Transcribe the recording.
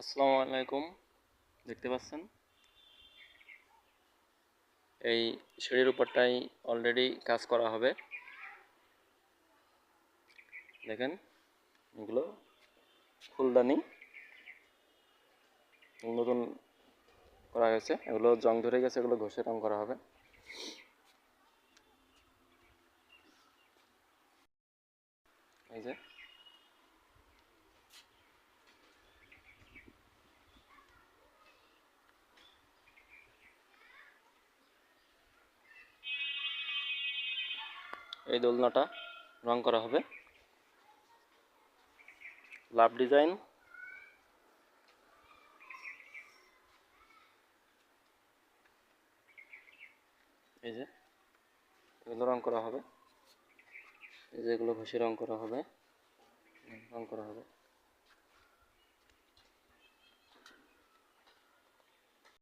আসসালামু আলাইকুম। দেখতে পাচ্ছেন এই সিঁড়ির উপরটাই অলরেডি কাজ করা হবে। দেখেন এগুলো ফুলদানি নতুন করা হয়েছে, এগুলো জং ধরে গেছে, এগুলো ঘষে রং করা হবে। এই যে এই দোলনাটা রং করা হবে, লাভ ডিজাইন। এই যে এগুলো রং করা হবে, এই যে এগুলো ঘষে রং করা হবে, রং করা হবে।